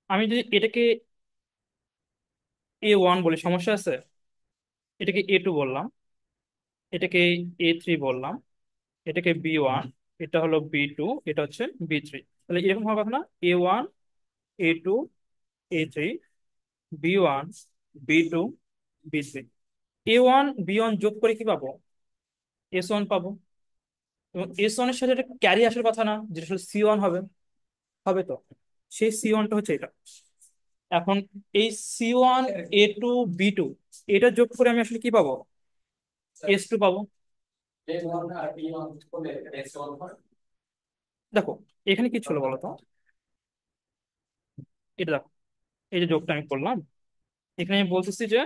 আমি যদি এটাকে A1 বলি, সমস্যা আছে? এটাকে A2 বললাম, এটাকে A3 বললাম, এটাকে B1, এটা হলো B2, এটা হচ্ছে B3। তাহলে এরকম হওয়ার কথা না? A1, A2, A3, B1, B2, B3। A1 B1 যোগ করে কি পাবো? S1 পাবো। এবং S1 এর সাথে একটা ক্যারি আসার কথা না, যেটা আসলে C1 হবে? হবে তো। সেই C1টা হচ্ছে এটা। এখন এই C1 A2 B2, এটা যোগ করে আমি আসলে কি পাবো? S2 পাবো। দেখো, এখানে কি ছিল বলো তো? এটা দেখো, এই যে যোগটা আমি করলাম, এখানে আমি বলতেছি যে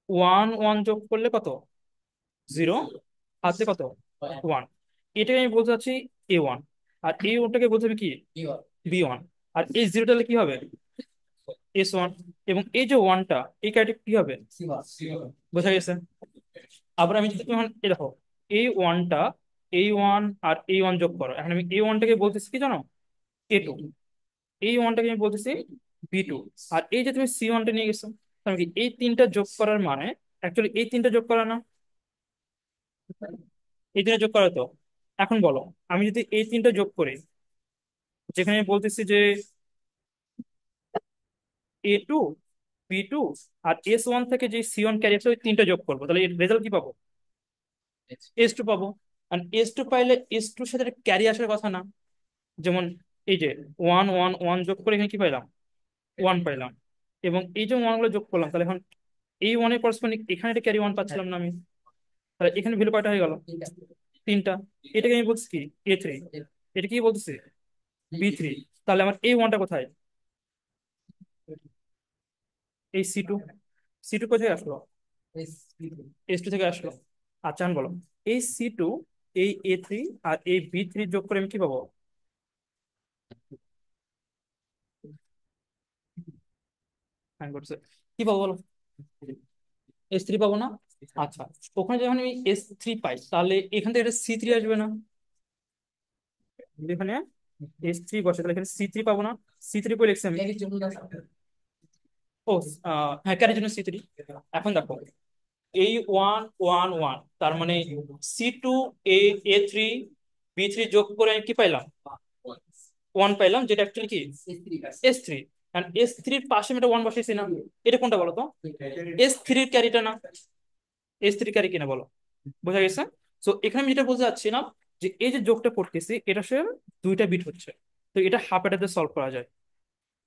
1 1 যোগ করলে কত? 0। হাতে কত? 1। এটাকে আমি বলতে চাচ্ছি A1, আর A1টাকে বলতে হবে কি? B1। আর এই জিরোটা হলে কি হবে? S1। এবং এই যে ওয়ানটা, এই ক্যারেক্টার কি হবে? বোঝা গেছে? আবার আমি যদি এখন এই দেখো, এই ওয়ানটা, এই 1 আর এই 1 যোগ করো, এখন আমি এই 1টাকে বলতেছি কি জানো? A2। এই 1টাকে আমি বলতেছি B2। আর এই যে তুমি C1টা নিয়ে গেছো, তার মানে কি এই তিনটা যোগ করার মানে অ্যাকচুয়ালি এই তিনটা যোগ করা না? এই তিনটা যোগ করা তো। এখন বলো, আমি যদি এই তিনটা যোগ করি, যেখানে আমি বলতেছি যে A2, B2 আর S1 থেকে যে C1 ক্যারি আছে, ওই তিনটা যোগ করবো, তাহলে এর রেজাল্ট কি পাবো? S2 পাবো। আর S2 পাইলে S2 সাথে ক্যারি আসার কথা না? যেমন এই যে 1 1 1 যোগ করে এখানে কি পাইলাম? 1 পাইলাম। এবং এই যে ওয়ান গুলো যোগ করলাম, তাহলে এখন এই ওয়ানের করসপন্ডিং এখানে একটা ক্যারি 1 পাচ্ছিলাম না আমি? তাহলে এখানে ভ্যালু কয়টা হয়ে গেল? তিনটা। এটাকে আমি বলছি কি? A3। এটা কি বলতেছি? B3। তাহলে আমার এই 1টা কোথায়? এই C2 কোথায় আসলো? S2 থেকে আসলো। আচ্ছা এখন বলো, এই C2, এই A3 আর এই B3 যোগ করে আমি কি পাবো? ফাইন করছে। কি পাবো বলো? S3 পাবো না? আচ্ছা, ওখানে যখন আমি S3 পাই, তাহলে এখান থেকে এটা C3 আসবে না? যদি এখানে S3 বসে, তাহলে এখানে C3 পাবো না? C3 করে লিখছি আমি। ও, হ্যাঁ, ক্যারির জন্য C3। এখন দেখো, এই 1 1 1, তার মানে C2, A3, B3 যোগ করে আমি কি পাইলাম? 1 পাইলাম, যেটা অ্যাকচুয়ালি কি? S3। আর S3-র পাশে আমি একটা 1 বসাইছি না? এটা কোনটা বলো তো? S3-র ক্যারিটা না? S3 ক্যারি কিনা বলো? বোঝা গেছে? তো এখানে আমি যেটা বলতে চাচ্ছি না, যে এই যে যোগটা করতেছি, এটা সে দুইটা বিট হচ্ছে, তো এটা হাফ অ্যাডারে সলভ করা যায়।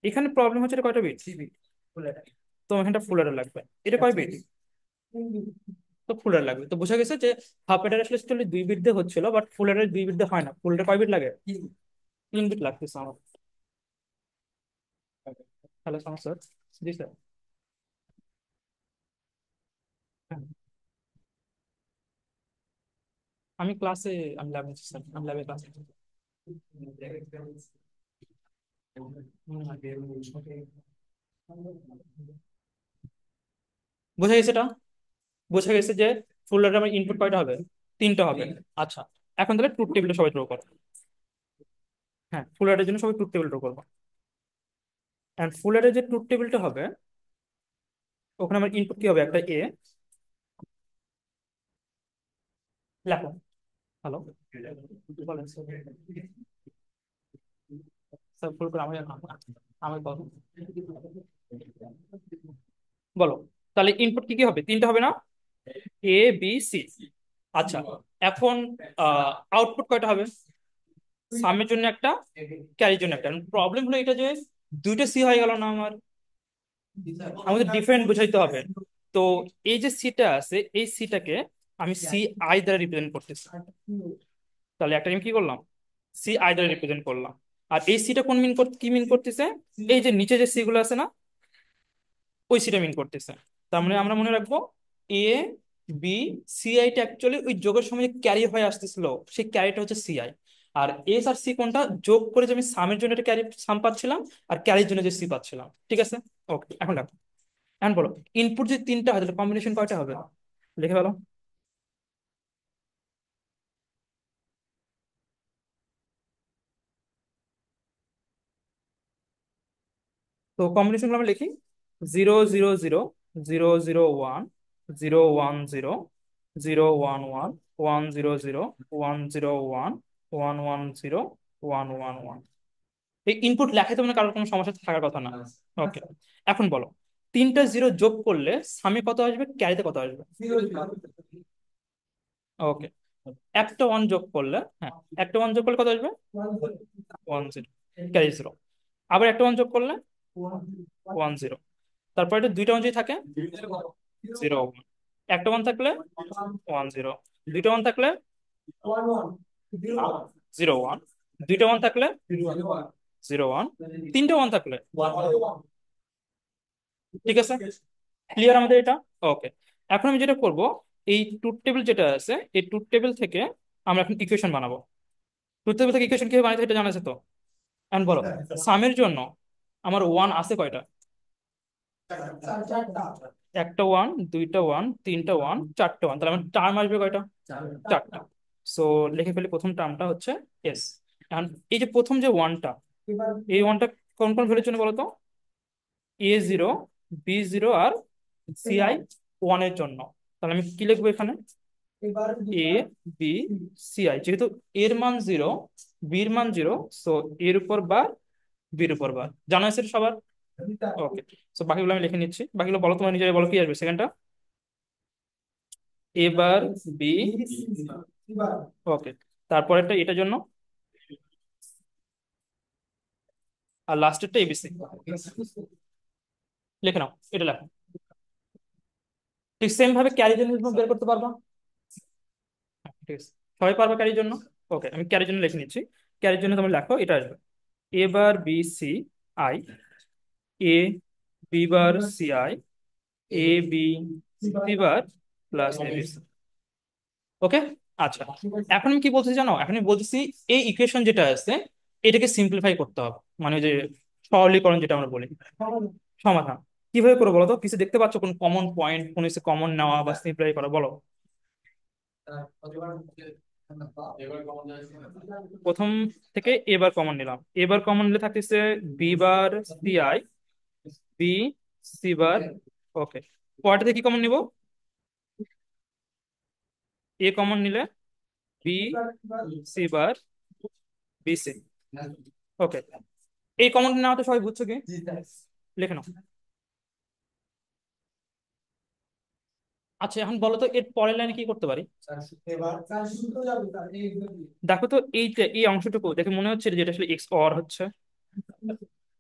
এখানে প্রবলেম হচ্ছে এটা কয়টা বিট? তো এখানটা ফুল অ্যাডার লাগবে। এটা কয় বিট? তো ফুল অ্যাডার লাগবে। তো বোঝা গেছে যে হাফ অ্যাডার আসলে actually 2 বিট দিয়ে হচ্ছিল, বাট ফুল অ্যাডার 2 বিট দিয়ে হয় না। ফুল অ্যাডার কয় বিট লাগে? 3 বিট লাগতেছে আমার। হ্যালো সমস্যা? জি স্যার। আমি ক্লাসে, আমি ল্যাবে আছি স্যার, আমি ল্যাবে ক্লাসে। বোঝা গেছে এটা? বোঝা গেছে যে ফুল অ্যাডার আমার ইনপুট কয়টা হবে? তিনটা হবে। আচ্ছা, এখন তাহলে ট্রুথ টেবিলটা সবাই ড্র করো। হ্যাঁ, ফুল অ্যাডারের জন্য সবাই ট্রুথ টেবিল ড্র করবো। এন্ড ফুল অ্যাডারের যে ট্রুথ টেবিলটা হবে, ওখানে আমার ইনপুট কি হবে? একটা এ। লেখো। হ্যালো, বলেন স্যার। ফুল করে আমি আমি বলো। বলো, তাহলে ইনপুট কি কি হবে? তিনটা হবে না? A B C। আচ্ছা, এখন আউটপুট কয়টা হবে? সামের জন্য একটা, ক্যারির জন্য একটা। প্রবলেম হলো এটা যে দুইটা সি হয়ে গেল না আমার? আমাদের ডিফারেন্ট বুঝাইতে হবে। তো এই যে সিটা আছে, এই সিটাকে আমি CI দ্বারা রিপ্রেজেন্ট করতেছি। তাহলে একটা আমি কি করলাম? CI দ্বারা রিপ্রেজেন্ট করলাম। আর এই সিটা কোন কি মিন করতেছে? এই যে নিচে যে সি গুলো আছে না, ওই সিটা মিন করতেছে। তার মানে আমরা মনে রাখবো, A B CI টা অ্যাকচুয়ালি ওই যোগের সময় ক্যারি হয়ে আসতেছিল, সেই ক্যারিটা হচ্ছে CI। আর এস আর সি কোনটা যোগ করে যে আমি সামের জন্য একটা ক্যারি সাম পাচ্ছিলাম, আর ক্যারির জন্য যে সি পাচ্ছিলাম। ঠিক আছে? ওকে, এখন দেখো। এখন বলো, ইনপুট যে তিনটা হয়, তাহলে কম্বিনেশন কয়টা হবে? লিখে ফেলো। তো কম্বিনেশন গুলো আমরা লিখি 0 0 0 0 0 1 0 1 0 0 1 0 1 0 1 0 1 1 0 1 1 1। এই ইনপুট লেখায় তো মানে কারোর কোনো সমস্যা থাকার কথা না। ওকে, এখন বলো তিনটা জিরো যোগ করলে সামে কত আসবে, ক্যারিতে কত আসবে? ওকে, একটা ওয়ান যোগ করলে, হ্যাঁ, একটা ওয়ান যোগ করলে কত আসবে? 1 0, ক্যারি 0। আবার একটা ওয়ান যোগ করলে 1 0। তারপর এটা দুইটা ওয়ান যদি থাকে 0 1। একটা ওয়ান থাকলে 1 0। দুইটা ওয়ান থাকলে 0 1। দুইটা ওয়ান থাকলে 0 1। তিনটা ওয়ান থাকলে, ঠিক আছে? ক্লিয়ার আমাদের এটা? ওকে, এখন আমি যেটা করব, এই ট্রুথ টেবিল যেটা আছে এই ট্রুথ টেবিল থেকে আমরা এখন ইকুয়েশন বানাবো। ট্রুথ টেবিল থেকে ইকুয়েশন কিভাবে বানাতে হয় এটা জানা আছে তো? এখন বলো সামের জন্য আমার ওয়ান আছে কয়টা? একটা ওয়ান, দুইটা ওয়ান, তিনটা ওয়ান, চারটা ওয়ান, তাহলে আমার টার্ম আসবে কয়টা? চারটা। সো লিখে ফেলি প্রথম টার্মটা হচ্ছে এস। এখন এই যে প্রথম যে ওয়ানটা, এই ওয়ানটা কোন কোন ভ্যালুর জন্য বলো তো? A0, B0 আর CI 1 এর জন্য। তাহলে আমি কি লিখবো এখানে? A B CI, যেহেতু এর মান 0, বির মান 0, সো এর উপর বার, বির উপর বার। জানা আছে এটা সবার? ওকে, সো বাকিগুলো আমি লিখে নিচ্ছি। বাকিগুলো বলো, তোমার নিজেরাই বলো কি আসবে সেকেন্ডটা। এবার বি, ওকে, তারপরেরটা এটার জন্য, আর লাস্টেরটা ABC। লিখে নাও, এটা লেখো। ঠিক সেম ভাবে ক্যারি জন্য বের করতে পারবা? ঠিক আছে, সবাই পারবে ক্যারির জন্য? ওকে, আমি ক্যারির জন্য লিখে নিচ্ছি। ক্যারির জন্য তোমরা লেখো, এটা আসবে এবার BCI, A B bar CI, AB bar plus ABC। ওকে, আচ্ছা, এখন আমি কি বলছি জানো? এখন আমি বলতেছি এই ইকুয়েশন যেটা আছে এটাকে সিম্পলিফাই করতে হবে, মানে ওই যে সরলীকরণ যেটা আমরা বলি, সমাধান। কিভাবে করবো বলো তো? কিছু দেখতে পাচ্ছ কোন কমন পয়েন্ট, কোন কিছু কমন নেওয়া বা সিম্পলিফাই করা, বলো। প্রথম থেকে এবার কমন নিলাম, এবার কমন নিলে থাকতেছে B বার CI, B C বার, ওকে। পরেরটা থেকে কি কমন নিব? এ কমন নিলে B C বার BC। ওকে, এই কমন নেওয়া তো সবাই বুঝছো কি? লিখে নাও। আচ্ছা, এখন বলো তো এর পরের লাইনে কি করতে পারি? দেখো তো এই অংশটুকু দেখে মনে হচ্ছে যেটা আসলে এক্স অর হচ্ছে,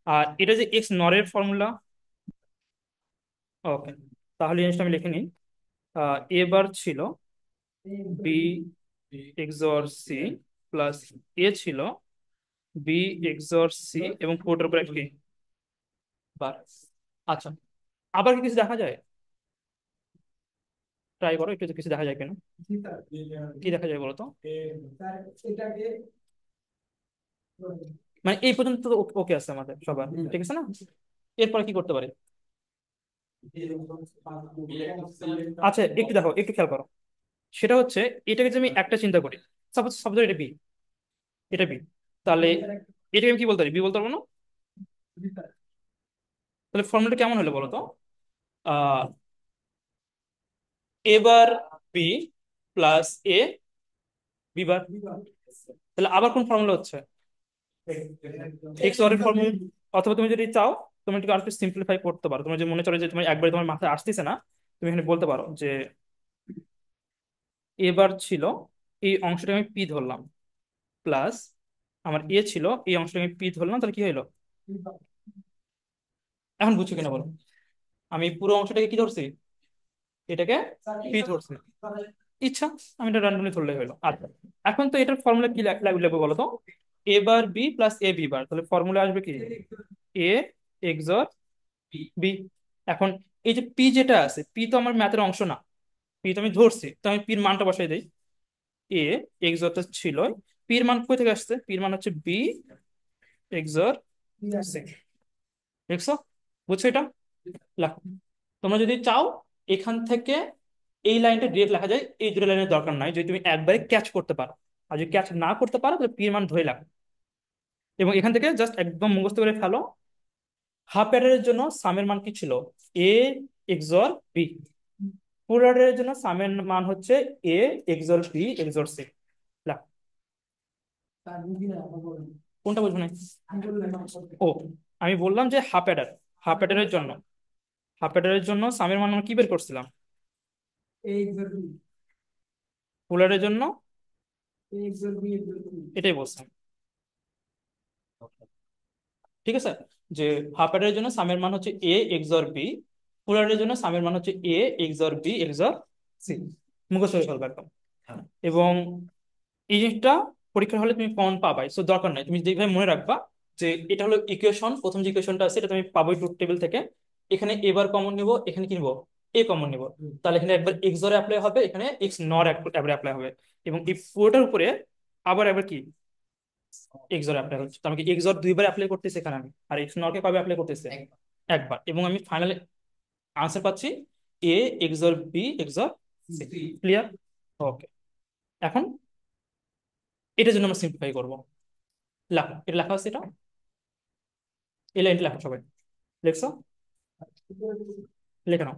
আর এটা যে এক্স নরের ফর্মুলা। ওকে, তাহলে এই জিনিসটা আমি লিখে নিই। এবার ছিল B XOR C প্লাস এ ছিল B XOR C এবং কোটের উপর একটা কি বার। আচ্ছা, আবার কি কিছু দেখা যায়? ট্রাই করো একটু, কিছু দেখা যায় কিনা। কি দেখা যায় বলো তো? মানে এই পর্যন্ত তো ওকে আছে আমাদের সবার, ঠিক আছে না? এরপরে কি করতে পারি? আচ্ছা, একটু দেখো, একটু খেয়াল করো। সেটা হচ্ছে এটাকে যে আমি একটা চিন্তা করি, সাপোজ সাপোজ এটা বি, এটা বি, তাহলে এটাকে আমি কি বলতে পারি? বি বলতে পারবো না? তাহলে ফর্মুলাটা কেমন হলো বলো তো? আহ এবার বি প্লাস বি বার। তাহলে আবার কোন ফর্মুলা হচ্ছে? এক্স ওয়ার এর ফর্মুলা। অথবা তুমি যদি চাও তুমি একটু আরেকটু সিম্পলিফাই করতে পারো, তোমার যে মনে চলে যে তুমি একবারে তোমার মাথায় আসতেছে না, তুমি এখানে বলতে পারো যে এবার ছিল এই অংশটা আমি পি ধরলাম, প্লাস আমার ছিল এই অংশটা আমি পি ধরলাম, তাহলে কি হলো? এখন বুঝছো কিনা বলো? আমি পুরো অংশটাকে কি ধরছি? এটাকে পি ধরছি। ইচ্ছা, আমি এটা র্যান্ডমলি ধরলেই হলো। আচ্ছা, এখন তো এটার ফর্মুলা কি লাগবে বলো তো? এবার বি প্লাস বি বার, তাহলে ফর্মুলা আসবে কি? এ এক্সর বি। এখন এই যে পি যেটা আছে, পি তো আমার ম্যাথের অংশ না, পি তো আমি ধরছি, তো আমি পির মানটা বসাই দিই। এ এক্সরটা ছিল, পির মান কোথা থেকে আসছে? পির মান হচ্ছে বি এক্সর সি। দেখছো? বুঝছো এটা? লেখো। তোমরা যদি চাও এখান থেকে এই লাইনটা ডিরেক্ট লেখা যায়, এই দুটো লাইনের দরকার নাই যদি তুমি একবারে ক্যাচ করতে পারো। আর যদি ক্যাচ না করতে পারো তাহলে পির মান ধরে লেখো, এবং এখান থেকে জাস্ট একদম মুখস্থ করে ফেলো হাফ অ্যাডারের জন্য সামের মান কি ছিল? এ এক্সর বি। ফুল অ্যাডারের জন্য সামের মান হচ্ছে এ এক্সর বি এক্সর সি। কোনটা বুঝবো না? ও, আমি বললাম যে হাফ অ্যাডার, হাফ অ্যাডারের জন্য, হাফ অ্যাডারের জন্য সামের মান আমরা কি বের করছিলাম? ফুল অ্যাডারের জন্য এটাই বলছিলাম। ঠিক আছে, যে হাফ অ্যাডারের জন্য সামের মান হচ্ছে এ এক্সর বি, ফুল অ্যাডারের জন্য সামের মান হচ্ছে এ এক্সর বি এক্সর সি। মুখস্থ করে ফেলবে একদম। এবং এই জিনিসটা পরীক্ষার হলে তুমি কমন পাবাই, সো দরকার নাই, তুমি যেভাবে মনে রাখবা যে এটা হলো ইকুয়েশন, প্রথম যে ইকুয়েশনটা আছে এটা তুমি পাবোই ট্রুথ টেবিল থেকে। এখানে এবার কমন নিব, এখানে কি নিব? এ কমন নিব। তাহলে এখানে একবার এক্স ধরে অ্যাপ্লাই হবে, এখানে এক্স নর অ্যাপ্লাই হবে। এবং এই পুরোটার উপরে আবার একবার কি এক্স ধরে অ্যাপ্লাই হচ্ছে, তো আমাকে এক্স ধর দুইবার অ্যাপ্লাই করতেছে এখানে আমি, আর এক্স নরকে কবে অ্যাপ্লাই করতেছে? একবার। এবং আমি ফাইনালি আনসার পাচ্ছি এ এক্স ধর বি এক্স ধর সি। ক্লিয়ার? ওকে, এখন এটার জন্য আমরা সিম্পলিফাই করবো। লেখো, এটা লেখা আছে, এটা এই লাইনটা লেখো সবাই। লিখছো? লিখে নাও।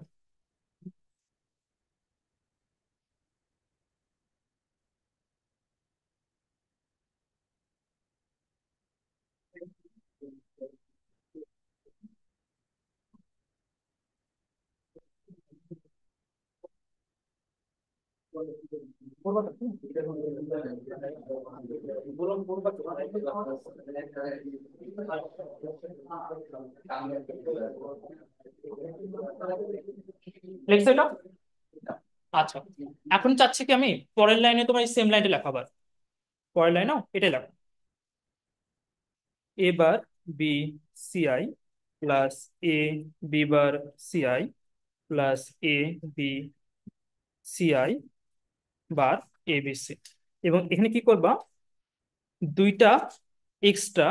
লিখছো এটা? আচ্ছা, এখন চাচ্ছি কি আমি পরের লাইনে তোমার সেম লাইনটা লেখাবার, পরের লাইনেও এটাই লেখো। A bar B C I plus A B bar C I plus A B C I bar A B C. এবং এখানে কি করবা? দুইটা এক্সট্রা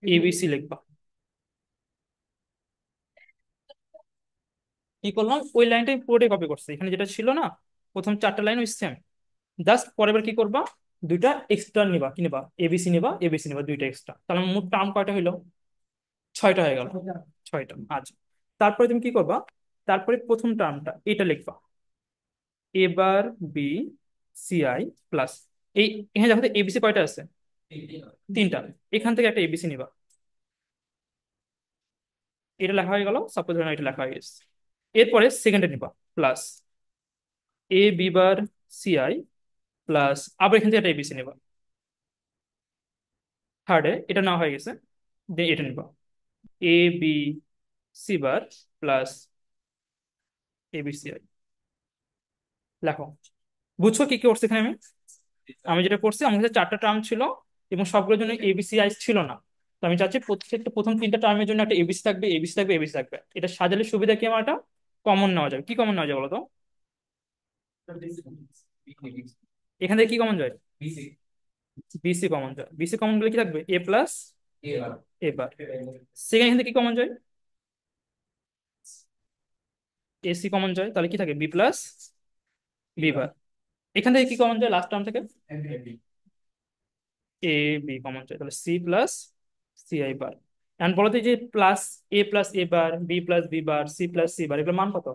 এবিসি লিখবা। কি করলাম, ওই লাইনটাই পুরোটাই কপি করছে, এখানে যেটা ছিল না প্রথম চারটা লাইন ওই সেম। জাস্ট পরের বার কি করবা, দুইটা এক্সট্রা নিবা, কি নিবা? এবিসি নিবা, এবিসি নিবা দুইটা এক্সট্রা, তাহলে মোট টার্ম কয়টা হইলো? ছয়টা হয়ে গেল। ছয়টা। আচ্ছা, তারপরে তুমি কি করবা? তারপরে প্রথম টার্মটা এটা লিখবা, এবার বি সি আই প্লাস, এই এখানে দেখো এবিসি কয়টা আছে? তিনটা। এখান থেকে একটা এবিসি নিবা। এটা লেখা হয়ে গেল, সাপোজ এটা লেখা হয়ে গেছে। এরপরে সেকেন্ডে নিবা plus A B bar C I plus, আবার এখান থেকে একটা এবিসি নিবা। থার্ডে এটা না হয়ে গেছে, দিয়ে এটা নিবা, A B C bar plus A B C I. লেখো। বুঝছো কি কি করছে এখানে আমি? আমি যেটা করছি, আমার কাছে চারটা টার্ম ছিল এবং সবগুলোর জন্য এবিসি আই ছিল না। তো আমি চাচ্ছি প্রত্যেকটা প্রথম তিনটা টার্মের জন্য একটা এবিসি থাকবে, এবিসি থাকবে, এবিসি থাকবে। এটা সাজালে সুবিধা কি আমার? এটা কমন নেওয়া যাবে। কি কমন নেওয়া যায় বলো তো? এখান থেকে কি কমন যায়? বিসি কমন যায়। বিসি কমন গেলে কি থাকবে? এ প্লাস এ বার। সেকেন্ড এখান থেকে কি কমন যায়? এসি কমন যায়, তাহলে কি থাকে? B plus B bar. এখান থেকে কি কমন যায় লাস্ট টার্ম থেকে? এ বি কমন যায়, তাহলে C plus C I bar. এখন বলো তো, এই যে plus A plus A bar, B plus B bar, C plus C bar, এগুলোর মান কত?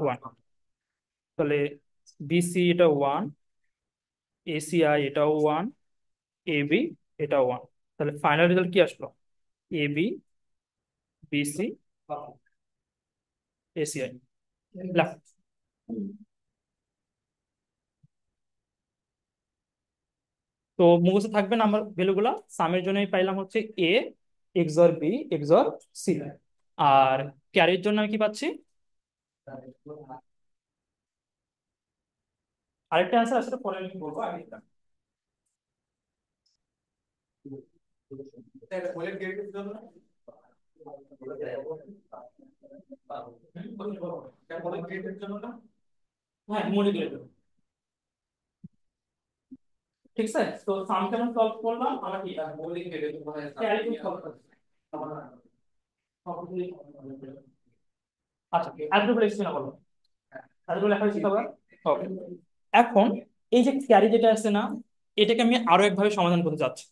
ওয়ান। তাহলে বিসি এটা ওয়ান, এসিআই এটাও ওয়ান, এ বি এটাও ওয়ান। তাহলে ফাইনাল রেজাল্ট কি আসলো? A B BC ACI. তো মুখস্থ থাকবে নাম্বার ভ্যালুগুলা। সামের জন্য আমি পাইলাম হচ্ছে এ এক্সর বি এক্সর সি। আর ক্যারির জন্য আমি কি পাচ্ছি? আরেকটা অ্যান্সার আসলে পরে আমি বলবো, আগে এটা। হ্যাঁ, মনে করে দেবো। ঠিক আছে, তো সাম কেমন সলভ করলাম আমরা কি ক্যারি সলভ করছি। আচ্ছা, এতটুকু লিখছি না বলো? এতটুকু লেখা হয়েছে সবার? ওকে। এখন এই যে ক্যারি যেটা আছে না, এটাকে আমি আরো একভাবে সমাধান করতে চাচ্ছি।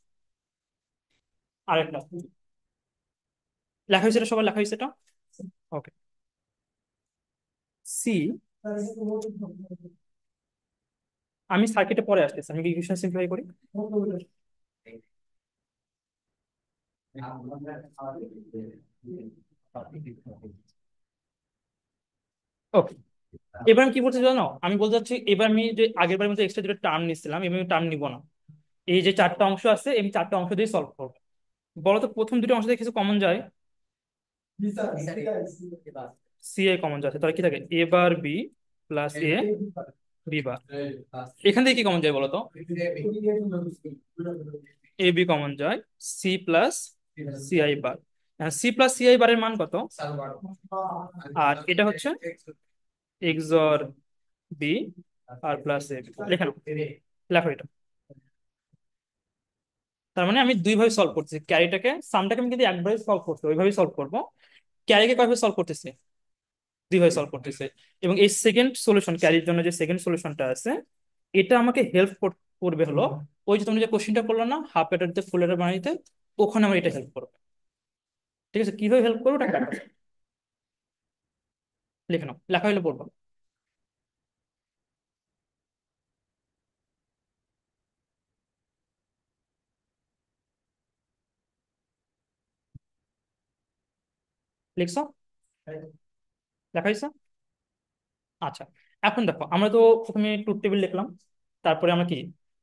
আরেকটা লেখা হয়েছে এটা, সবার লেখা হয়েছে এটা? ওকে। সি, আমি সার্কিটে পরে আসতেছি, আমি ইকুয়েশন সিম্পলিফাই করি। ওকে, এবার আমি কি বলতে জানো, আমি বলতে চাচ্ছি এবার আমি যে আগের বারের মতো এক্সট্রা যেটা টার্ম নিচ্ছিলাম এবার আমি টার্ম নিব না। এই যে চারটা অংশ আছে এই চারটা অংশ দিয়ে সলভ করবো। বলো তো প্রথম দুটো অংশ থেকে কিছু কমন যায়? সি এ কমন যাচ্ছে, তাহলে কি থাকে? A bar B plus A B bar. এখান থেকে কি কমন যায় বলো তো? এ বি কমন যায়, C plus C I bar. C plus C I বারের মান কত? আর এটা হচ্ছে এক্স অর বি আর প্লাস এ। লেখা নাও, লেখো এটা। তার মানে আমি দুই ভাবে সলভ করতেছি, ক্যারিটাকে সামটাকে আমি কিন্তু একবারে সলভ করতে ওইভাবে সলভ করবো, ক্যারিকে কয়ভাবে সলভ করতেছি? দুই ভাবে সলভ করতেছে। এবং এই সেকেন্ড সলিউশন, ক্যারির জন্য যে সেকেন্ড সলিউশনটা আছে এটা আমাকে হেল্প করবে হলো ওই যে তুমি যে কোশ্চেনটা করলো না হাফ এটার দিয়ে ফুল এটার বানাইতে, ওখানে আমার এটা হেল্প করবে। ঠিক আছে, কিভাবে হেল্প করবো ওটা একটা লিখে নাও, লেখা হলে বলবো। লিখছো? লেখা হয়েছে? আচ্ছা, এখন দেখো আমরা তো প্রথমে ট্রুথ টেবিল লিখলাম, তারপরে আমরা কি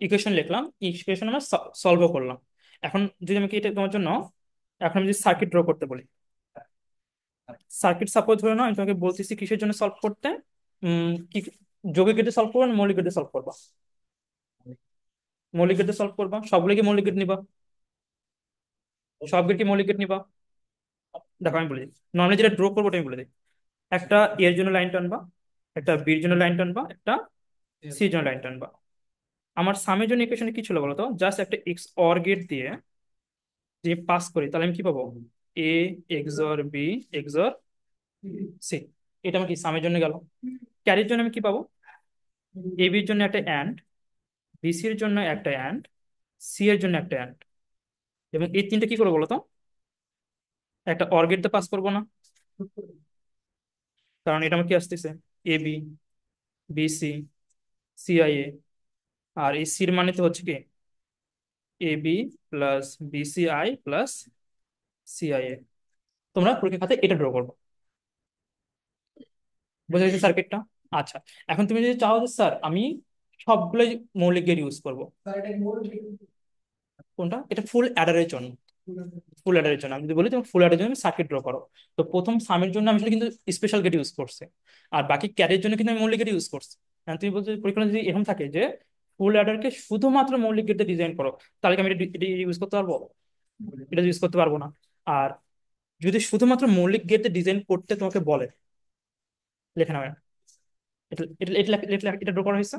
ইকুয়েশন লিখলাম, ইকুয়েশন আমরা সলভও করলাম। এখন যদি আমি কি এটা তোমার জন্য, এখন আমি যদি সার্কিট ড্র করতে বলি, সার্কিট সাপোজ ধরে নাও আমি তোমাকে বলতেছি কিসের জন্য সলভ করতে, কি যৌগিক গেটে সলভ করবা না মৌলিক গেটে সলভ করবা? মৌলিক গেটে সলভ করবা, সবগুলো কি মৌলিক গেট নিবা? সব গেট কি মৌলিক গেট নিবা? দেখো আমি বলে দিই, নর্মালি যেটা ড্র করবো ওটা আমি বলে দিই। একটা এর জন্য লাইন টানবা, একটা বির জন্য লাইন টানবা, একটা সির জন্য লাইন টানবা। আমার সামের জন্য ইকুয়েশনে কি ছিল বলতো, জাস্ট একটা এক্স অর গেট দিয়ে যে পাস করি তাহলে আমি কি পাবো? এ এক্সর বি এক্সর সি। এটা আমার কি সামের জন্য গেল। ক্যারির জন্য আমি কি পাবো? এ বির জন্য একটা অ্যান্ড, বিসি এর জন্য একটা অ্যান্ড, সি এর জন্য একটা অ্যান্ড। এবং এই তিনটা কি করবো বলতো, একটা অর গেট দিয়ে পাস করবো না, কারণ এটা আমার কি আসতেছে এ বি বিসি সিআইএ। আর এই সির মানে তো হচ্ছে কি A B plus BCI plus CIA. তোমরা পরীক্ষা খাতে এটা ড্র করবো। বোঝা গেছে সার্কিটটা? আচ্ছা, এখন তুমি যদি চাও যে স্যার আমি সবগুলোই মৌলিক গেট ইউজ করবো, কোনটা? এটা ফুল অ্যাডারের জন্য। ফুল অ্যাডারের জন্য আমি যদি বলি তুমি ফুল অ্যাডারের জন্য সার্কিট ড্র করো, তো প্রথম সামের জন্য আমি আসলে কিন্তু স্পেশাল গেট ইউজ করছি, আর বাকি ক্যারের জন্য কিন্তু আমি মৌলিক গেট ইউজ করছি। আর তুমি বলছো পরীক্ষা যদি এরকম থাকে যে ফুল অ্যাডারকে শুধুমাত্র মৌলিক গেটে ডিজাইন করো, তাহলে কি আমি এটা ইউজ করতে পারবো? এটা ইউজ করতে পারবো না। আর যদি শুধুমাত্র মৌলিক গেটে ডিজাইন করতে তোমাকে বলে, লেখা নাও এটা, এটা এটা এটা এটা ড্র করা হয়েছে।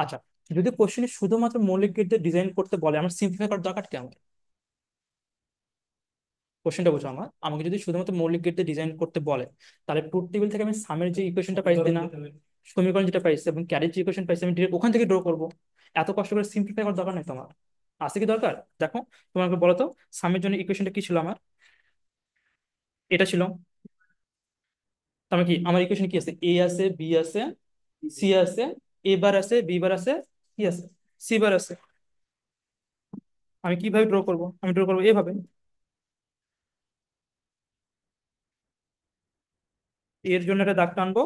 আচ্ছা, যদি কোশ্চেনে শুধুমাত্র মৌলিক গেট দিয়ে ডিজাইন করতে বলে আমার সিম্পলিফাই করার দরকার কি আমার? কোশ্চেনটা বুঝো আমার, আমাকে যদি শুধুমাত্র মৌলিক গেট দিয়ে ডিজাইন করতে বলে তাহলে ট্রুথ টেবিল থেকে আমি সামের যে ইকুয়েশনটা পাইছি না, সমীকরণ যেটা পাইছি এবং ক্যারেজ যে ইকুয়েশন পাইছি আমি ডিরেক্ট ওখান থেকে ড্র করবো। এত কষ্ট করে সিম্পলিফাই করার দরকার নেই তোমার। আছে কি দরকার? দেখো, তোমাকে বলো তো সামের জন্য ইকুয়েশনটা কি ছিল আমার? এটা ছিল। তার মানে কি আমার ইকুয়েশন কি আছে? এ আছে বি আছে সি আছে, এ বার আছে বি বার আছে, কি আছে? সি বার আছে। আমি কিভাবে ড্র করব? আমি ড্র করবো এভাবে, এর জন্য একটা দাগ টানবো,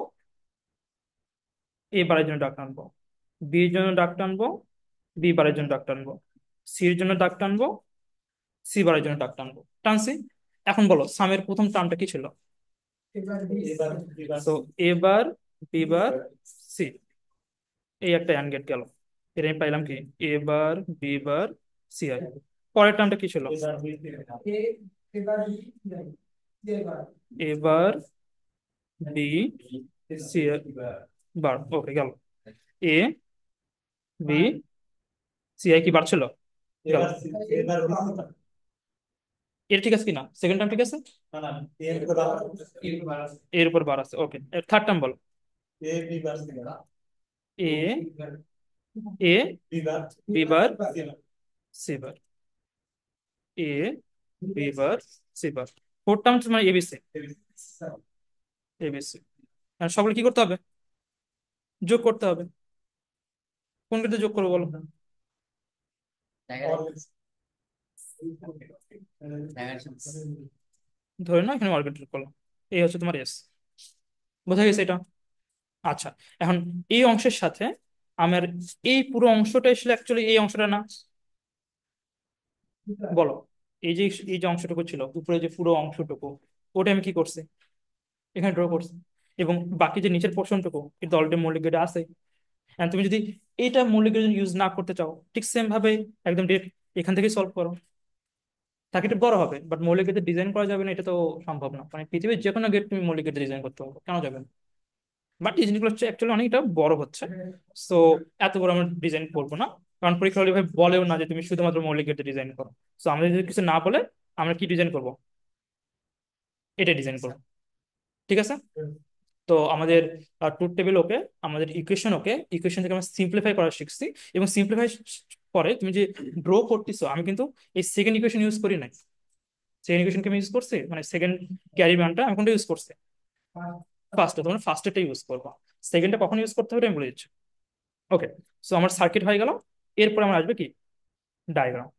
এ বারের জন্য দাগ টানবো, বি এর জন্য দাগ টানবো, বি বারের জন্য দাগ টানবো, সি এর জন্য দাগ টানবো, সি বারের জন্য দাগ টানবো। টানছি। এখন বলো সামের প্রথম টার্মটা কি ছিল? তো এ বার বি বার সি, এই একটা অ্যান্ড গেট গেল। এটা আমি পাইলাম কি A bar B bar C I. পরের টার্মটা কি ছিল? এ বার বি সি বার, ওকে গেল। এ বি সি আই কি বার ছিল? গেল। এর ঠিক আছে কিনা, সেকেন্ড টার্ম ঠিক আছে? এর উপর বার আছে, ওকে। থার্ড টার্ম বলো। A A B bar C bar, A B bar C bar. Four terms মানে এবিসি। এবিসি সবগুলো কি করতে হবে? যোগ করতে হবে। কোন ক্ষেত্রে যোগ করবো বলো? ধরে নাও এখানে অর্বিটাল যোগ করলাম, এই হচ্ছে তোমার এস। বোঝা গেছে এটা? আচ্ছা, এখন এই অংশের সাথে আমার এই পুরো অংশটা আসলে অ্যাকচুয়ালি এই অংশটা না, বলো। এই যে এই যে অংশটুকু ছিল উপরে, যে পুরো অংশটুকু, ওটা আমি কি করছি? এখানে ড্র করছি। এবং বাকি যে নিচের পোর্শনটুকু কিন্তু অলরেডি মৌলিক গ্রেডে আছে। And তুমি যদি এটা মৌলিক গ্রেড ইউজ না করতে চাও, ঠিক সেম ভাবে একদম ডিরেক্ট এখান থেকে সলভ করো, তাকে একটু বড় হবে, বাট মৌলিক গেটে ডিজাইন করা যাবে না, এটা তো সম্ভব না। মানে পৃথিবীর যে কোনো গেট তুমি মৌলিক গেটে ডিজাইন করতে পারবে, কেন যাবে না? বাট এই জিনিসগুলো হচ্ছে অ্যাকচুয়ালি অনেকটা বড় হচ্ছে। সো এত বড় আমরা ডিজাইন করবো না, কারণ পরীক্ষা হলে ভাই বলেও না যে তুমি শুধুমাত্র মৌলিক গেটে ডিজাইন করো। সো আমরা যদি কিছু না বলে আমরা কি ডিজাইন করব, এটা ডিজাইন করবো। ঠিক আছে? তো আমাদের ট্রুথ টেবিল ওকে, আমাদের ইকুয়েশন ওকে, ইকুয়েশন থেকে আমরা সিম্পলিফাই করা শিখছি। এবং সিম্পলিফাই পরে তুমি যে ড্র করতেছো, আমি কিন্তু এই সেকেন্ড ইকুয়েশন ইউজ করি নাই। সেকেন্ড ইকুয়েশনকে আমি ইউজ করছি, মানে সেকেন্ড ক্যারি মানটা আমি কোনটা ইউজ করছি? ফার্স্টে। তোমরা ফার্স্টেটা ইউজ করবো। সেকেন্ডটা কখন ইউজ করতে হবে আমি বলে দিচ্ছি। ওকে। সো আমার সার্কিট হয়ে গেল। এরপর আমার আসবে কি? ডায়াগ্রাম।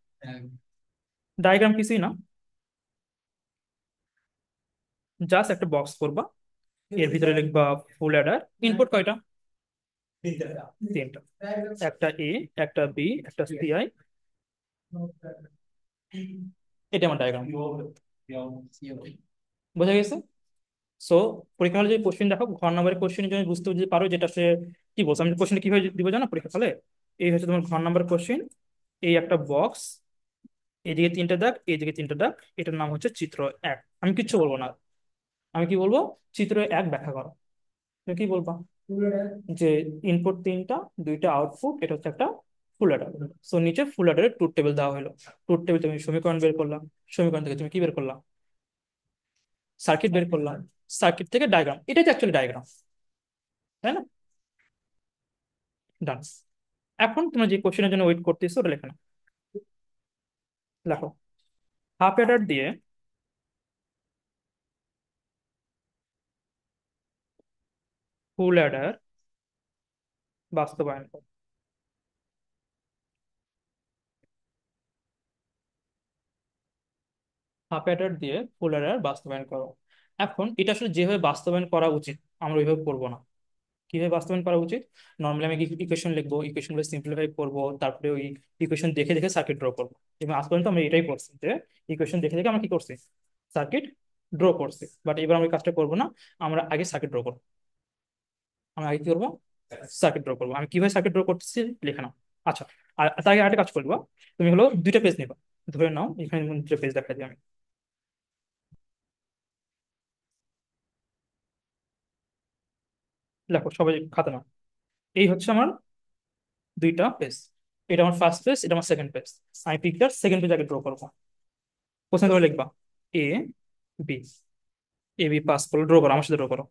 ডায়াগ্রাম কিছুই না, জাস্ট একটা বক্স করবা, এর ভিতরে লিখবা ফুল অ্যাডার। ইনপুট কয়টা? তিনটা। একটা এ, একটা বি, একটা সিআই। এটা আমার ডায়াগ্রাম। বোঝা গেছে? সো পরীক্ষা হলে যে কোশ্চেন দেখো, ঘর নাম্বারের কোশ্চেন যদি বুঝতে যদি পারো যেটা সে কি বলছে, আমি কোশ্চেন কিভাবে দিব জানো পরীক্ষা হলে? এই হচ্ছে তোমার ঘর নাম্বার কোশ্চেন। এই একটা বক্স, এদিকে তিনটা দাগ, এইদিকে তিনটা দাগ, এটার নাম হচ্ছে চিত্র এক। আমি কিচ্ছু বলবো না, আমি কি বলবো? চিত্র এক ব্যাখ্যা করো। তুমি কি বলবা? যে ইনপুট তিনটা, দুইটা আউটপুট, এটা হচ্ছে একটা ফুল অ্যাডার। সো নিচে ফুল অ্যাডারের ট্রুথ টেবিল দেওয়া হলো। ট্রুথ টেবিল তুমি সমীকরণ বের করলাম, সমীকরণ থেকে তুমি কি বের করলাম? সার্কিট বের করলাম, সার্কিট থেকে ডায়াগ্রাম। এটাই তো অ্যাকচুয়ালি ডায়াগ্রাম, তাই না? ডান। এখন তোমরা যে কোশ্চেনের জন্য ওয়েট করতেছো ওটা লেখো না। লেখো হাফ অ্যাডার দিয়ে ফুল অ্যাডার বাস্তবায়ন করো। হাফ অ্যাডার দিয়ে ফুল অ্যাডার বাস্তবায়ন করো। এখন এটা আসলে যেভাবে বাস্তবায়ন করা উচিত আমরা ওইভাবে করবো না। কিভাবে বাস্তবায়ন করা উচিত? নর্মালি আমি ইকুয়েশন লিখবো, ইকুয়েশনগুলো সিম্পলিফাই করবো, তারপরে ওই ইকুয়েশন দেখে দেখে সার্কিট ড্র করবো। এবং আজ পর্যন্ত আমরা এটাই করছি, যে ইকুয়েশন দেখে দেখে আমরা কি করছি? সার্কিট ড্র করছি। বাট এবার আমরা এই কাজটা করবো না, আমরা আগে সার্কিট ড্র করবো। আমরা আগে কি করবো? সার্কিট ড্র করবো। আমি কিভাবে সার্কিট ড্র করতেছি লিখে নাও। আচ্ছা, আর তার আগে আরেকটা কাজ করবো। তুমি হলো দুইটা পেজ নিবা, ধরে নাও এখানে দুটো পেজ দেখাই দিই আমি। লেখো সবাই খাতা নাও। এই হচ্ছে আমার দুইটা পেজ। এটা আমার ফার্স্ট পেজ, এটা আমার সেকেন্ড পেজ। আমি পিকচার সেকেন্ড পেজ আগে ড্র করবো। প্রথমে তুমি লিখবা A B. A B pass করো, ড্র করো, আমার সাথে ড্র করো।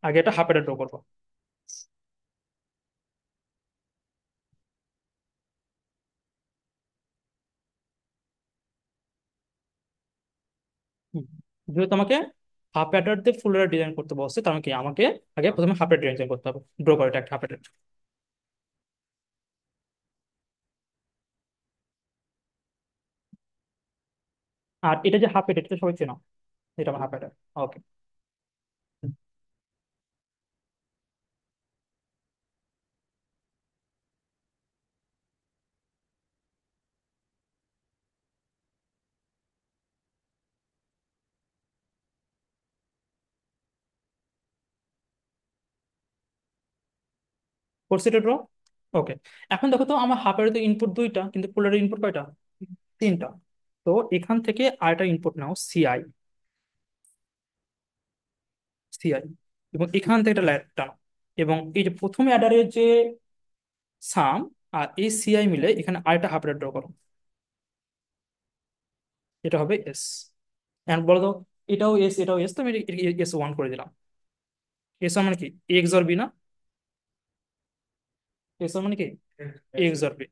আগে এটা হাফ এটা ড্র করবো। হুম। যেহেতু তোমাকে হাফ অ্যাডার দিয়ে ফুল অ্যাডার ডিজাইন করতে বলছে, তার মানে কি আমাকে আগে প্রথমে হাফ অ্যাডার ডিজাইন করতে হবে। ড্র করো এটা একটা হাফ অ্যাডার। আর এটা যে হাফ অ্যাডার, এটা তো সবাই চেনো, এটা আমার হাফ অ্যাডার। ওকে। করছি এটা ড্র। ওকে। এখন দেখো তো আমার হাফ অ্যাডার ইনপুট দুইটা, কিন্তু ফুল অ্যাডার ইনপুট কয়টা? তিনটা। তো এখান থেকে আরেকটা ইনপুট নাও সিআই। সিআই। এবং এখান থেকে একটা লাইন টানো। এবং এই যে প্রথম অ্যাডারের যে সাম আর এই সিআই মিলে এখানে আরেকটা হাফ অ্যাডার ড্র করো। এটা হবে এস। এন্ড বলো তো, এটাও এস এটাও এস, তো আমি এস ওয়ান করে দিলাম। এস ওয়ান মানে কি? এক্স অর বি না? এস ওয়ান মানে কি? X or B.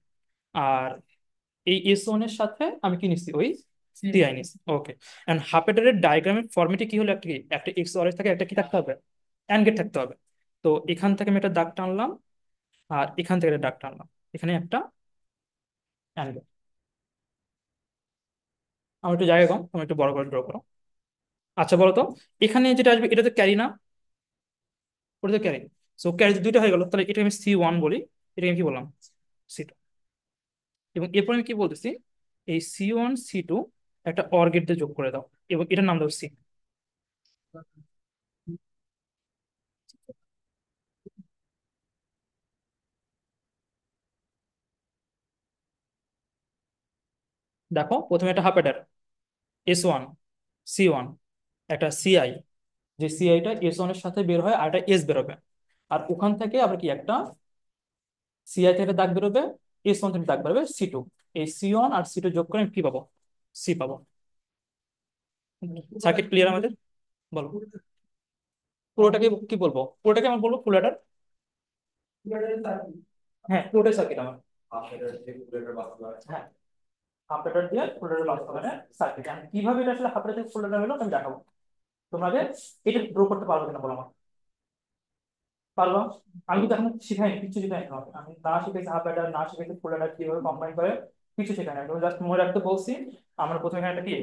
আর এই S1 এর সাথে আমি কি নিচ্ছি, ওই CI নিচ্ছি। ওকে। এন্ড হাফ অ্যাডারের ডায়াগ্রামের ফর্মেটে কি হলো, একটা কি, একটা XOR এর থাকে, একটা কি থাকতে হবে, অ্যান্ড গেট থাকতে হবে। তো এখান থেকে আমি একটা দাগ টানলাম, আর এখান থেকে একটা দাগ টানলাম, এখানে একটা অ্যান্ড গেট। আমার একটু জায়গা কম, তুমি একটু বড় করে ড্র করো। আচ্ছা বলো তো, এখানে যেটা আসবে এটা তো ক্যারি না, ওটা তো ক্যারি। সো ক্যারি দুইটা হয়ে গেল, তাহলে এটা আমি C1 বলি, এটা আমি কি বললাম, C2। এবং এরপর আমি কি বলতেছি, এই C1 C2 একটা অর গেট দিয়ে যোগ করে দাও, এবং এটার নাম দাও সি। দেখো প্রথমে একটা হাফ অ্যাডার S1, C1, একটা CI, যে সিআইটা S1 এর সাথে বের হয়, আর একটা এস বেরোবে। আর ওখান থেকে আবার কি একটা CI থেকে দাগ বেরোবে, S1 থেকে দাগ বেরোবে C2। এই C1 আর C2 যোগ করে আমি কি পাবো, সি পাবো। সার্কিট ক্লিয়ার আমাদের? বলো পুরোটাকে কি বলবো, পুরোটাকে আমার বলবো ফুল অ্যাডার। হ্যাঁ পুরোটাই সার্কিট আমার। হ্যাঁ হাফ অ্যাডার দিয়ে ফুল অ্যাডার বাস্তবায়নের সার্কিট। আমি কিভাবে এটা আসলে হাফ অ্যাডার থেকে ফুল অ্যাডার হলো আমি দেখাবো। তোমাদের এটা ড্র করতে পারবে কিনা বলো আমাকে। পারবা? আমি কিন্তু এখন শিখাইনি, কিছু শিখাইনি তোমাকে। আমি না শিখেছি হাফ অ্যাডার, না শিখেছি ফুল অ্যাডার কিভাবে কম্বাইন করে, কিছু শেখাই না। তুমি জাস্ট মনে রাখতে বলছি। আমরা প্রথমে এখানে একটা কি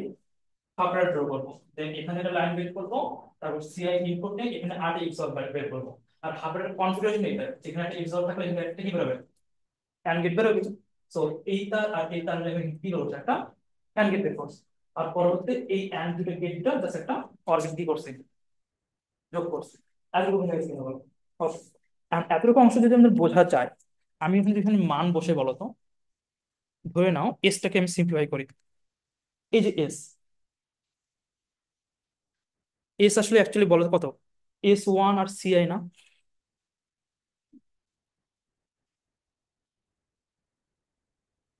হাফ অ্যাডার ড্র করবো, দেন এখানে একটা লাইন বের করবো, তারপর সিআই ইনপুট নিয়ে এখানে আর এক্সঅর বের করবো। আর হাফ অ্যাডার কনফিগারেশন এটা, যেখানে একটা এক্সঅর থাকলে এখানে একটা কি বেরোবে, অ্যান্ড গেট বেরোবে। সো এইটা আর এইটা আমরা এখানে কি করছি, একটা অ্যান্ড গেট বের করছি। আর পরবর্তীতে এই অ্যান্ড দুটো গেটটা জাস্ট একটা অর গেট কি করছি, যোগ করছি। এতটুকু হয়ে গেছে বলো। Okay. আর এতটুকু অংশ যদি আমাদের বোঝা যায়, আমি কিন্তু এখানে মান বসে বলো তো, ধরে নাও এসটাকে আমি সিম্পলিফাই করি। এই যে এস, এস আসলে অ্যাকচুয়ালি বলো তো কত, S1 আর CI না,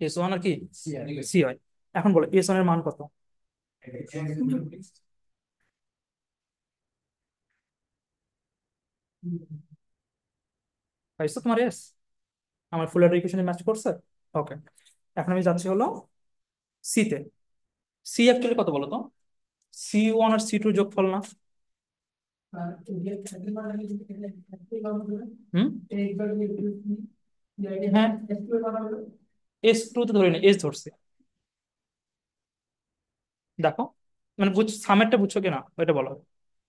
S1 আর কি CI। এখন বলো S1 এর মান কত? পাইছো তোমার এস? আমার ফুল ইকুয়েশনে ম্যাচ করছে। ওকে। এখন আমি যাচ্ছি হলো সি তে। সি অ্যাকচুয়ালি কত বলো তো, C1 আর C2 যোগফল না? হুম। হ্যাঁ S2 তো ধরি না, এস ধরছে। দেখো মানে সামেরটা বুঝছো কিনা ওইটা বলো।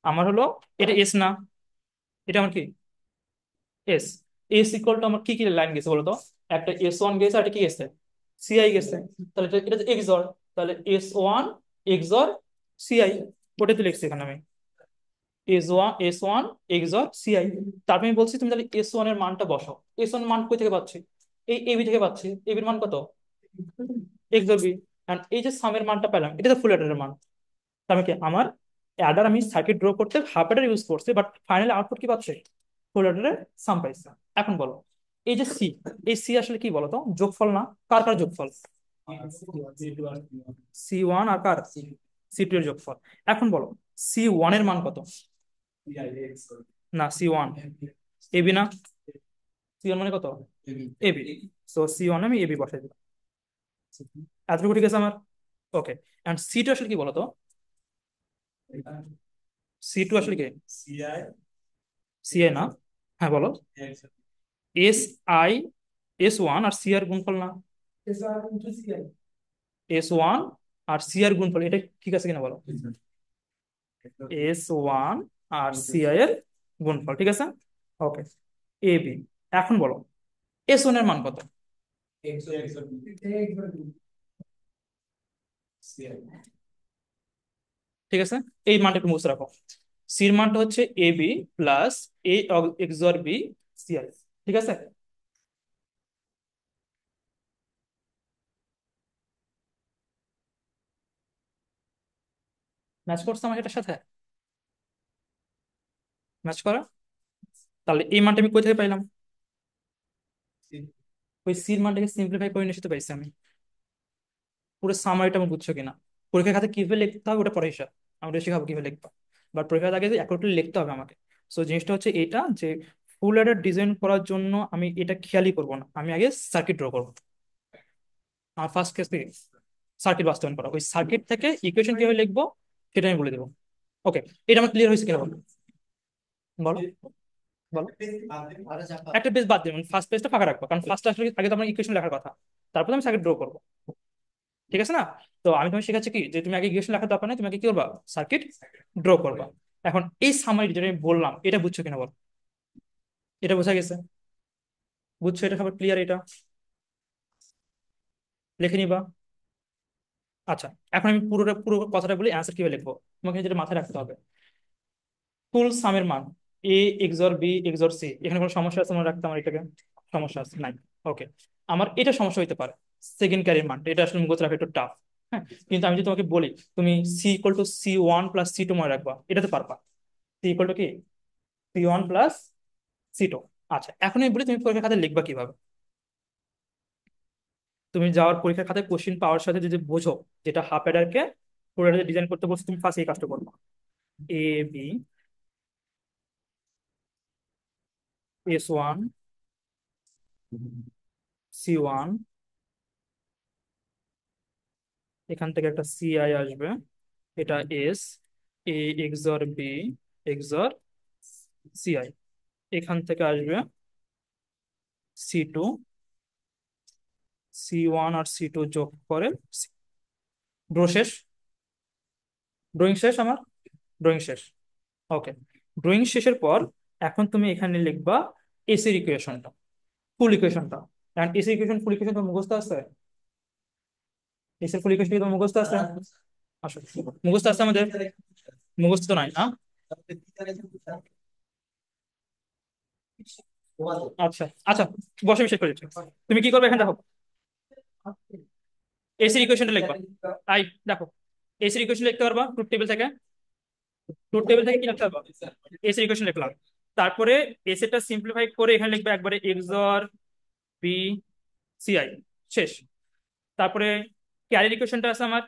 আমার হলো এটা এস না, এটা আমার কি এস। এস ইকুয়াল টু আমার কি কি লাইন গেছে বলো তো, একটা S1 গেছে আর একটা কি গেছে, CI গেছে। তাহলে এটা তো এক্সর, তাহলে S1 এক্সর CI, ওটাই তো লিখছি এখানে আমি, S1 এক্সর CI। তারপর আমি বলছি তুমি তাহলে S1 এর মানটা বসাও। S1 মান কই থেকে পাচ্ছি, এই এবি থেকে পাচ্ছি। এবির মান কত, এক্সর বি। আর এই যে সামের মানটা পেলাম, এটা তো ফুল অ্যাডারের মান। তার মানে কি আমার অ্যাডার, আমি সার্কিট ড্র করতে হাফ অ্যাডার ইউজ করছি, বাট ফাইনালি আউটপুট কি পাচ্ছে, ফুল অ্যাডারের সাম পাইছে। এখন বলো এই যে সি, এই সি আসলে কি বলতো, যোগফল না? কার কার যোগফল, C1 আর কার, C2 এর যোগফল। এখন বলো C1 এর মান কত, না C1 এবি না, C1 মানে কত, এবি। সো C1 আমি এবি বসাই দিলাম। এতটুকু ঠিক আছে আমার। ওকে। এন্ড C2 আসলে কি বলতো, C2 আসলে কি, সিএ না? হ্যাঁ বলো। S1 আর সি আর গুণফল না, S1 আর সি আর গুণফল, এটা ঠিক আছে কিনা বলো, S1 আর CI এর গুণফল, ঠিক আছে। ওকে। এবি। এখন বলো S1 এর মান কত, ঠিক আছে। এই মানটা একটু মুছে রাখো। সির মানটা হচ্ছে এবি প্লাস এ এক্সর বি CI, ঠিক আছে। ম্যাচ করছে আমার এটার সাথে, ম্যাচ করা। তাহলে এই মানটা আমি কোথা থেকে পাইলাম, ওই সির মানটাকে সিম্পলিফাই করে নিশ্চিত পাইছি আমি। পুরো সামারিটা আমি বুঝছো কিনা, পরীক্ষার খাতে কিভাবে লিখতে হবে ওটা পরে হিসাব, আমরা শিখাবো কিভাবে লিখবো। বাট পরীক্ষার আগে অ্যাকুরেটলি লিখতে হবে আমাকে। সো জিনিসটা হচ্ছে এটা যে ফুল অ্যাডার ডিজাইন করার জন্য আমি এটা খেয়ালই করবো না, আমি আগে সার্কিট ড্র করবো। ফার্স্ট কেস কি, সার্কিট বাস্তবায়ন করা, ওই সার্কিট থেকে ইকুয়েশন কিভাবে লিখবো সেটা আমি বলে দেবো। ওকে, এটা আমার ক্লিয়ার হয়েছে কিনা বলো, বলো বলো। একটা পেজ বাদ দিবেন, ফার্স্ট পেজটা ফাঁকা রাখবো, কারণ ফার্স্ট আসলে আগে তো আমার ইকুয়েশন লেখার কথা, তারপর আমি সার্কিট ড্র করবো। ঠিক আছে না? তো আমি তোমাকে শেখাচ্ছি কি, যে তুমি আগে ইকুয়েশন লেখার দরকার নেই, তুমি আগে কি করবা, সার্কিট ড্র করবা। এখন এই সামারি যেটা আমি বললাম, এটা বুঝছো কিনা বলো, এটা বোঝা গেছে? বুঝছো এটা, সবার ক্লিয়ার এটা? লিখে নিবা। আচ্ছা, এখন আমি পুরোটা পুরো কথাটা বলি, অ্যান্সার কিভাবে লিখবো। তোমাকে যেটা মাথায় রাখতে হবে, ফুল সামের মান এ এক্সর বি এক্সর সি, এখানে কোনো সমস্যা আছে মনে রাখতে আমার এটাকে? সমস্যা আছে নাই? ওকে, আমার এটা সমস্যা হইতে পারে, সেকেন্ড ক্যারির মানটা, এটা আসলে মুখস্থ রাখা একটু টাফ। হ্যাঁ, কিন্তু আমি যদি তোমাকে বলি তুমি C equal to C1 plus C2 মনে রাখবা, এটা তো পারবা। সি ইকুয়াল টু কি, C1 প্লাস C2। আচ্ছা, এখন আমি বলি তুমি পরীক্ষার খাতায় লিখবা কিভাবে। তুমি যাওয়ার পরীক্ষার খাতায় কোশ্চিন পাওয়ার সাথে যদি বোঝো যেটা হাফ অ্যাডারকে ফুল অ্যাডার ডিজাইন করতে বলছো, তুমি ফার্স্ট এই কাজটা করবো। বি S1 C1, এখান থেকে একটা CI আসবে, এটা এস, এ এক্সর বি এক্সর CI, এখান থেকে আসবে C2, C1 আর C2 যোগ করে ড্র শেষ। ড্রয়িং শেষ আমার, ড্রয়িং শেষ। ওকে, ড্রয়িং শেষের পর এখন তুমি এখানে লিখবা এসির ইকুয়েশনটা, ফুল ইকুয়েশনটা। কারণ এসি ইকুয়েশন ফুল ইকুয়েশন তো মুখস্থ আছে, এসির ফুল ইকুয়েশন কি তোমার মুখস্থ আছে? আসলে মুখস্থ আছে আমাদের? মুখস্থ তো নাই না। আচ্ছা আচ্ছা, বসে বিশেষ করে দিচ্ছি। তুমি কি করবে এখানে দেখো, এসির ইকুয়েশনটা লিখবা। আই দেখো, এসির ইকুয়েশন লিখতে পারবা ট্রুথ টেবিল থেকে? ট্রুথ টেবিল থেকে কি লিখতে পারবা, এসির ইকুয়েশন লিখলাম। তারপরে এসিটা সিম্পলিফাই করে এখানে লিখবে একবারে এক্সর বি সিআই, শেষ। তারপরে ক্যারির ইকুয়েশনটা আছে আমার,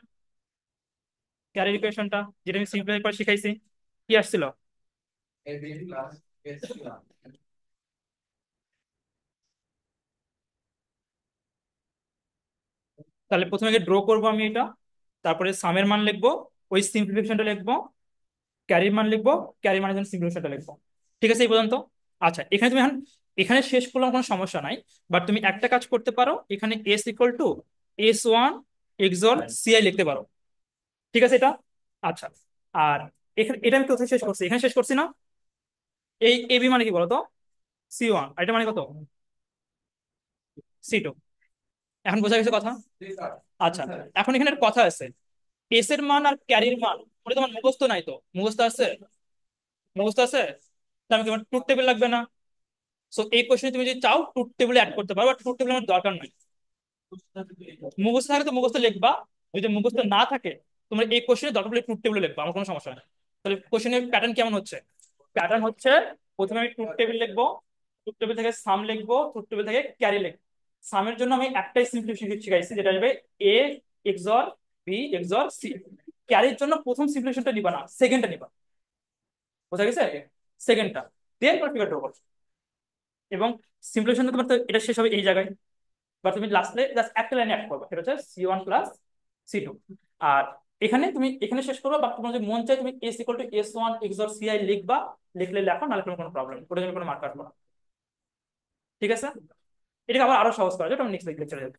ক্যারির ইকুয়েশনটা যেটা আমি সিম্পলিফাই করে শিখাইছি, কি আসছিল? তাহলে প্রথমে আগে ড্র করবো আমি এটা, তারপরে সামের মান লিখবো, ওই সিম্পলিফিকেশনটা লিখবো, ক্যারির মান লিখবো, ক্যারির মানের জন্য সিম্পলিফিকেশনটা লিখবো। ঠিক আছে এই পর্যন্ত? আচ্ছা, এখানে তুমি এখন, এখানে শেষ করলাম কোনো সমস্যা নাই, বাট তুমি একটা কাজ করতে পারো, এখানে S equal to S1 XOR CI লিখতে পারো। ঠিক আছে এটা? আচ্ছা, আর এখানে এটা আমি কোথায় শেষ করছি, এখানে শেষ করছি না? এই এবি মানে কি বলতো, C1, আর এটা মানে কত, C2। এখন বোঝা গেছে কথা? আচ্ছা, এখন এখানে একটা কথা আছে, এস এর মান আর ক্যারির মান ওটা তোমার মুখস্থ নাই তো, মুখস্থ আছে? মুখস্থ আছে, তাহলে আমি তোমার ট্রুথ টেবিল লাগবে না। সো এই কোশ্চেনে তুমি যদি চাও ট্রুথ টেবিলে অ্যাড করতে পারো, বাট ট্রুথ টেবিল আমার দরকার নাই। মুখস্থ থাকলে তো মুখস্থ লিখবা, যদি মুখস্থ না থাকে তোমরা এই কোশ্চেনে দরকার পড়লে ট্রুথ টেবিলে লিখবা, আমার কোনো সমস্যা নেই। তাহলে কোশ্চেনের প্যাটার্ন কেমন হচ্ছে, প্যাটার্ন হচ্ছে প্রথমে আমি ট্রুথ টেবিল লিখবো, ট্রুথ টেবিল থেকে সাম লিখবো, ট্রুথ টেবিল থেকে ক্যারি লিখবো। সামের জন্য আমি একটাই সিম্পলিফিকেশন শিখাইছি, যেটা আসবে এ এক্সর বি এক্সর সি। ক্যারির জন্য প্রথম সিম্পলিফিকেশনটা নিবা না, সেকেন্ডটা নিবা। বোঝা গেছে? সেকেন্ডটা দেন করে ফিগার ড্র করছো, এবং সিম্পলিফিকেশন তোমার তো এটা শেষ হবে এই জায়গায়, বা তুমি লাস্টে জাস্ট একটা লাইনে অ্যাড করবে, সেটা হচ্ছে C1 প্লাস C2। আর এখানে তুমি এখানে শেষ করবে, বা তোমার যদি মন চাই তুমি S equal to S1 XOR CI লিখবা, লিখলে লেখো, নাহলে কোনো প্রবলেম, ওটা তুমি কোনো মার্ক কাটবো না। ঠিক আছে? এটাকে আবার আরো সহজ করা যায়, তুমি নেক্সট লেকচারে যাবে।